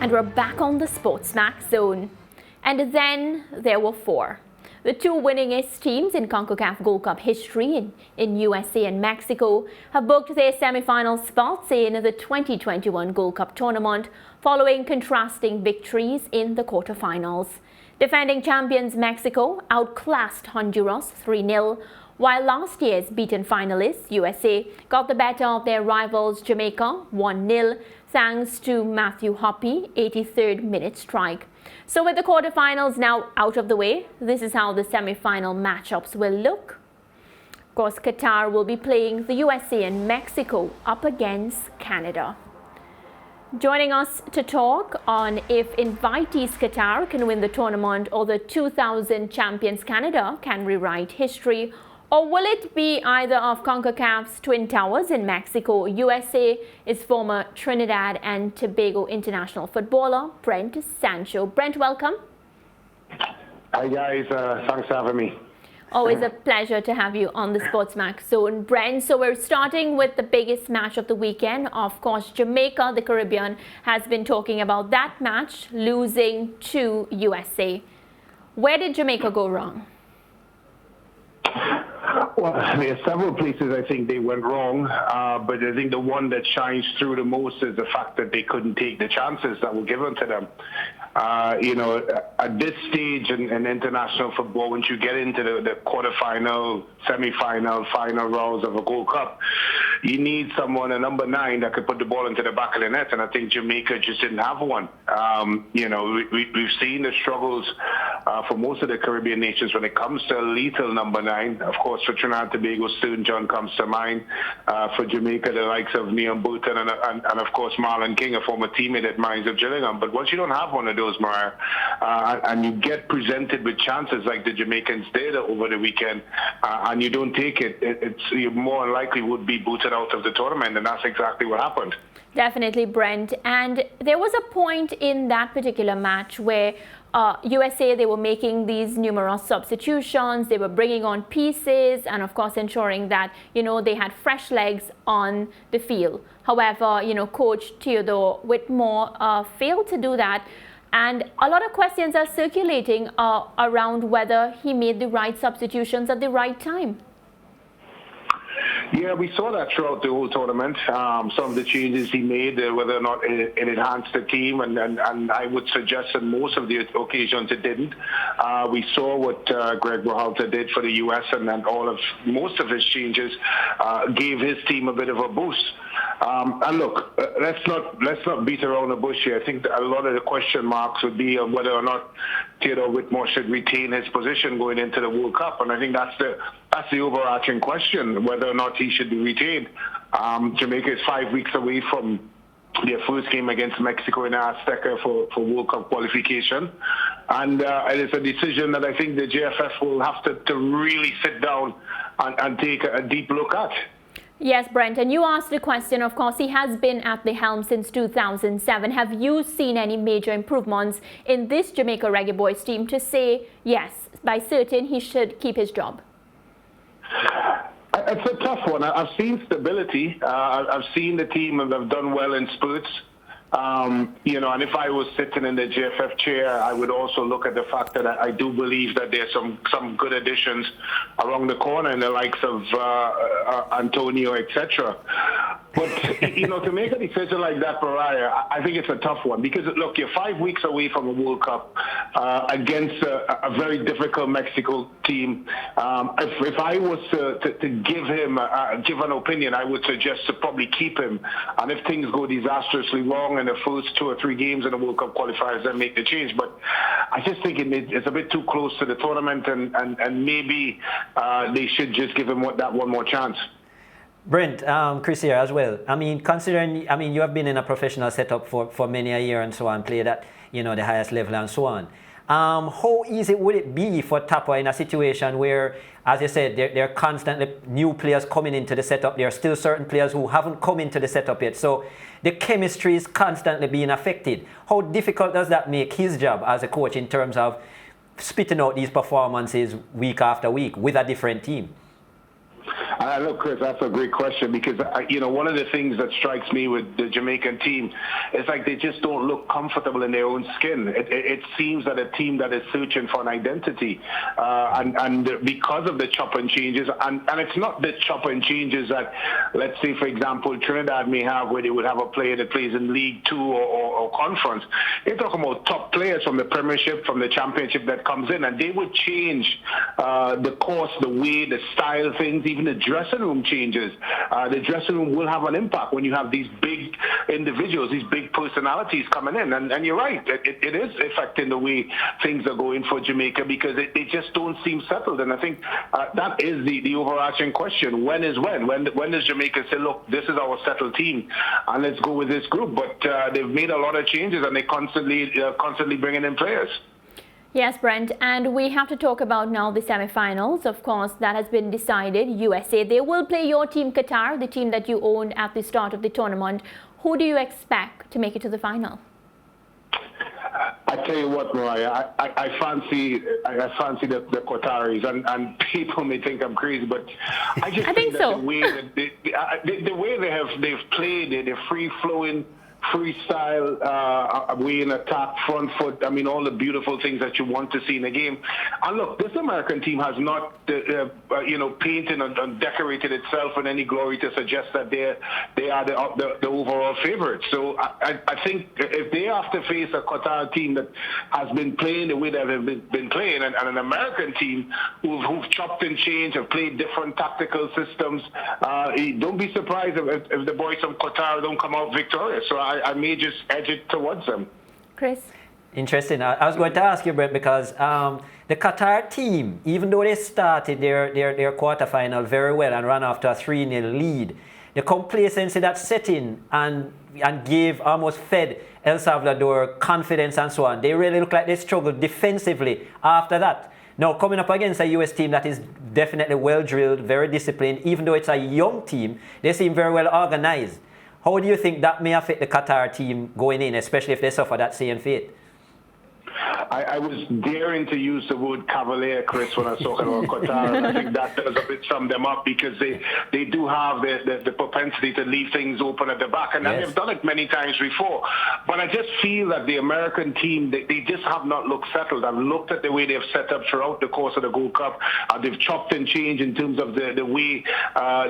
And we're back on the SportsMax Zone. And then there were four. The two winningest teams in CONCACAF Gold Cup history in USA and Mexico have booked their semi-final spots in the 2021 Gold Cup tournament following contrasting victories in the quarterfinals. Defending champions Mexico outclassed Honduras 3-0, while last year's beaten finalists USA got the better of their rivals Jamaica 1-0 thanks to Matthew Hoppe 83rd minute strike. So with the quarterfinals now out of the way, this is how the semi-final matchups will look. Of course, Qatar will be playing the USA and Mexico up against Canada. Joining us to talk on if invitees Qatar can win the tournament or the 2000 champions Canada can rewrite history, or will it be either of CONCACAF's Twin Towers in Mexico? USA is former Trinidad and Tobago international footballer Brent Sancho. Brent, welcome. Hi guys, thanks for having me. Always a pleasure to have you on the SportsMax Zone, Brent. So we're starting with the biggest match of the weekend. Of course, Jamaica, the Caribbean, has been talking about that match, losing to USA. Where did Jamaica go wrong? Well, there are several places I think they went wrong, but I think the one that shines through the most is the fact that they couldn't take the chances that were given to them. At this stage in international football, once you get into the quarterfinal, semi-final, final rounds of a Gold Cup, you need someone, a number 9, that could put the ball into the back of the net, and I think Jamaica just didn't have one. We've seen the struggles for most of the Caribbean nations when it comes to a lethal number 9. Of course, for Trinidad and Tobago, Stephen John comes to mind. For Jamaica, the likes of Neon Booton and of course Marlon King, a former teammate at Mines of Gillingham. But once you don't have one of those, Mariah, and you get presented with chances like the Jamaicans did over the weekend, and you don't take it, you more likely would be booted out of the tournament, and that's exactly what happened. Definitely, Brent. And there was a point in that particular match where USA, they were making these numerous substitutions, they were bringing on pieces, and of course ensuring that, they had fresh legs on the field. However, Coach Theodore Whitmore failed to do that. And a lot of questions are circulating around whether he made the right substitutions at the right time. Yeah, we saw that throughout the whole tournament. Some of the changes he made, whether or not it enhanced the team, and I would suggest that most of the occasions it didn't. We saw what Greg Berhalter did for the US, and then most of his changes gave his team a bit of a boost. And look, let's not beat around the bush here. I think a lot of the question marks would be on whether or not Theodore Whitmore should retain his position going into the World Cup, and I think that's the overarching question, whether or not he should be retained. Jamaica is 5 weeks away from their first game against Mexico in Azteca for World Cup qualification, and it's a decision that I think the JFF will have to really sit down and take a deep look at. Yes, Brent, and you asked the question, of course, he has been at the helm since 2007. Have you seen any major improvements in this Jamaica Reggae Boys team to say, yes, by certain he should keep his job? It's a tough one. I've seen stability. I've seen the team have done well in spurts. And if I was sitting in the JFF chair, I would also look at the fact that I do believe that there's some good additions around the corner in the likes of Antonio, etc. But, to make a decision like that, Mariah, I think it's a tough one because, look, you're 5 weeks away from a World Cup against a very difficult Mexico team. If I was to give him give an opinion, I would suggest to probably keep him. And if things go disastrously wrong in the first 2 or 3 games in the World Cup qualifiers, then make the change. But I just think it's a bit too close to the tournament, and maybe they should just give him that one more chance. Brent, Chris here as well. Considering, you have been in a professional setup for many a year and so on, played at, the highest level and so on. How easy would it be for Tapa in a situation where, as you said, there are constantly new players coming into the setup. There are still certain players who haven't come into the setup yet. So the chemistry is constantly being affected. How difficult does that make his job as a coach in terms of spitting out these performances week after week with a different team? Look, Chris, that's a great question because, one of the things that strikes me with the Jamaican team is like they just don't look comfortable in their own skin. It seems that a team that is searching for an identity. And because of the chop and changes, and it's not the chop and changes that, let's say, for example, Trinidad may have where they would have a player that plays in League Two or Conference. They're talking about top players from the Premiership, from the Championship that comes in, and they would change the course, the way, the style, things, even the dressing room changes. The dressing room will have an impact when you have these big individuals, these big personalities coming in. And you're right, it is affecting the way things are going for Jamaica because they just don't seem settled. And I think that is the overarching question. When is when? When does Jamaica say, look, this is our settled team and let's go with this group? But they've made a lot of changes and they constantly bringing in players. Yes, Brent, and we have to talk about now the semi-finals. Of course, that has been decided. USA, they will play your team, Qatar, the team that you owned at the start of the tournament. Who do you expect to make it to the final? I tell you what, Mariah, I fancy the Qataris, and people may think I'm crazy, but I just think that so. the way they've played, they're free-flowing, freestyle, way in attack, front foot. I mean, all the beautiful things that you want to see in a game. And look, this American team has not, painted and decorated itself in any glory to suggest that they are the overall favorites. So I think if they have to face a Qatar team that has been playing the way that they've been playing, and an American team who've chopped and changed, have played different tactical systems, don't be surprised if the boys from Qatar don't come out victorious. So I may just edge it towards them. Chris? Interesting. I was going to ask you, Brent, because the Qatar team, even though they started their quarterfinal very well and ran after a 3-0 lead, the complacency that set in and almost fed El Salvador confidence and so on, they really look like they struggled defensively after that. Now, coming up against a US team that is definitely well-drilled, very disciplined, even though it's a young team, they seem very well organized. How do you think that may affect the Qatar team going in, especially if they suffer that same fate? I was daring to use the word cavalier, Chris, when I was talking about Qatar. And I think that does a bit sum them up because they do have the propensity to leave things open at the back. And they've done it many times before. But I just feel that the American team, they just have not looked settled. I've looked at the way they've set up throughout the course of the Gold Cup. They've chopped and changed in terms of the way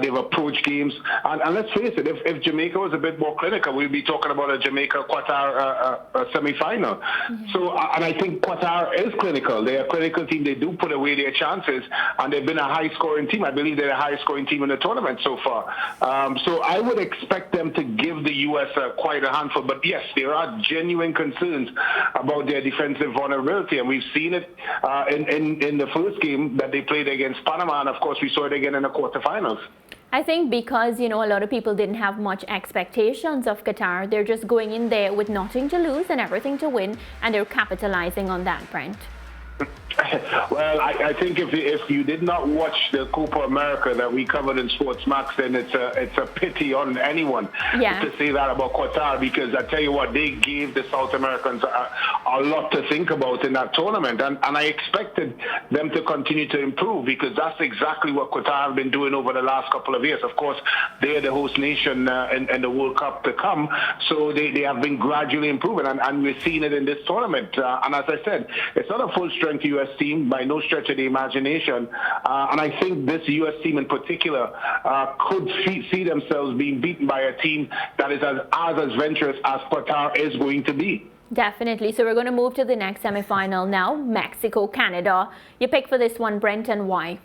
they've approached games. And let's face it, if Jamaica was a bit more clinical, we'd be talking about a Jamaica-Qatar semi-final. Mm-hmm. So, and I think Qatar is clinical. They're a clinical team. They do put away their chances, and they've been a high-scoring team. I believe they're the highest-scoring team in the tournament so far. So I would expect them to give the U.S. quite a handful. But yes, there are genuine concerns about their defensive vulnerability, and we've seen it in the first game that they played against Panama, and of course we saw it again in the quarterfinals. I think because, a lot of people didn't have much expectations of Qatar, they're just going in there with nothing to lose and everything to win, and they're capitalizing on that, Brent. Well, I think if you did not watch the Copa America that we covered in SportsMax, then it's a pity on anyone to say that about Qatar, because I tell you what, they gave the South Americans a lot to think about in that tournament, and I expected them to continue to improve because that's exactly what Qatar have been doing over the last couple of years. Of course, they're the host nation in the World Cup to come, so they have been gradually improving, and we're seeing it in this tournament. And as I said, it's not a full-strength U.S. team by no stretch of the imagination, and I think this U.S. team in particular could see themselves being beaten by a team that is as adventurous as Qatar is going to be. Definitely. So we're going to move to the next semi-final now, Mexico, Canada. You pick for this one, Brent, and why?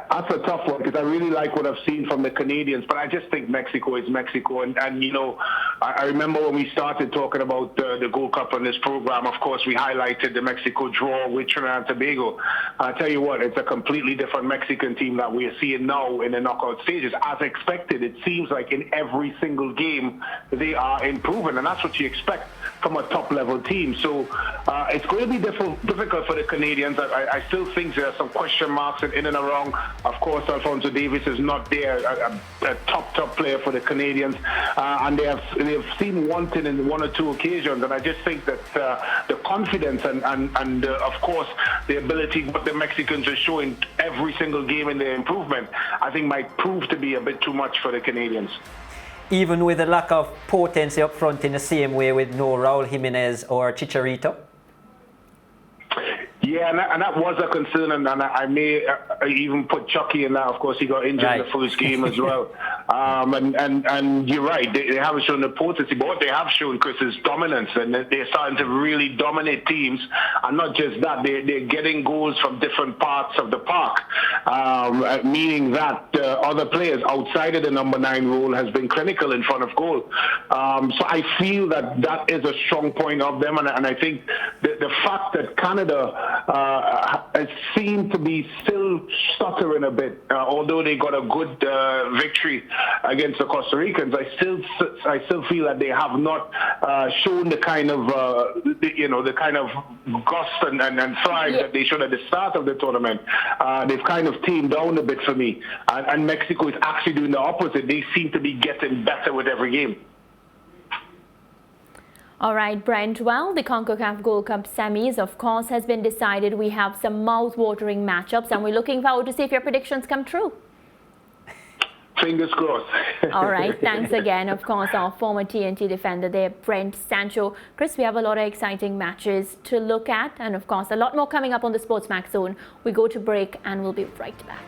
That's a tough one because I really like what I've seen from the Canadians, but I just think Mexico is Mexico. And I remember when we started talking about the Gold Cup on this program, of course, we highlighted the Mexico draw with Trinidad and Tobago. I tell you what, it's a completely different Mexican team that we are seeing now in the knockout stages. As expected, it seems like in every single game they are improving, and that's what you expect from a top-level team. So it's going to be difficult for the Canadians. I still think there are some question marks in and around Of course, Alphonso Davies is not there, a top player for the Canadians, and they've seen wanting in one or two occasions. And I just think that the confidence and of course the ability what the Mexicans are showing every single game in their improvement, I think might prove to be a bit too much for the Canadians. Even with a lack of potency up front in the same way with no Raul Jimenez or Chicharito? Yeah, and that was a concern, and I may even put Chucky in that. Of course, he got injured in the first game as well. And you're right, they haven't shown the potency, but what they have shown, Chris, is dominance, and they're starting to really dominate teams. And not just that, they're getting goals from different parts of the park, meaning that other players outside of the number 9 role has been clinical in front of goal. So I feel that is a strong point of them, and I think the fact that Canada seem to be still stuttering a bit, although they got a good victory against the Costa Ricans. I still feel that they have not shown the kind of the kind of gust and thrive that they showed at the start of the tournament. They've kind of tamed down a bit for me, and Mexico is actually doing the opposite. They seem to be getting better with every game. All right, Brent. Well, the CONCACAF Gold Cup semis, of course, has been decided. We have some mouth-watering matchups, and we're looking forward to see if your predictions come true. Fingers crossed. All right. Thanks again. Of course, our former TNT defender there, Brent Sancho. Chris, we have a lot of exciting matches to look at, and of course, a lot more coming up on the SportsMax Zone. We go to break, and we'll be right back.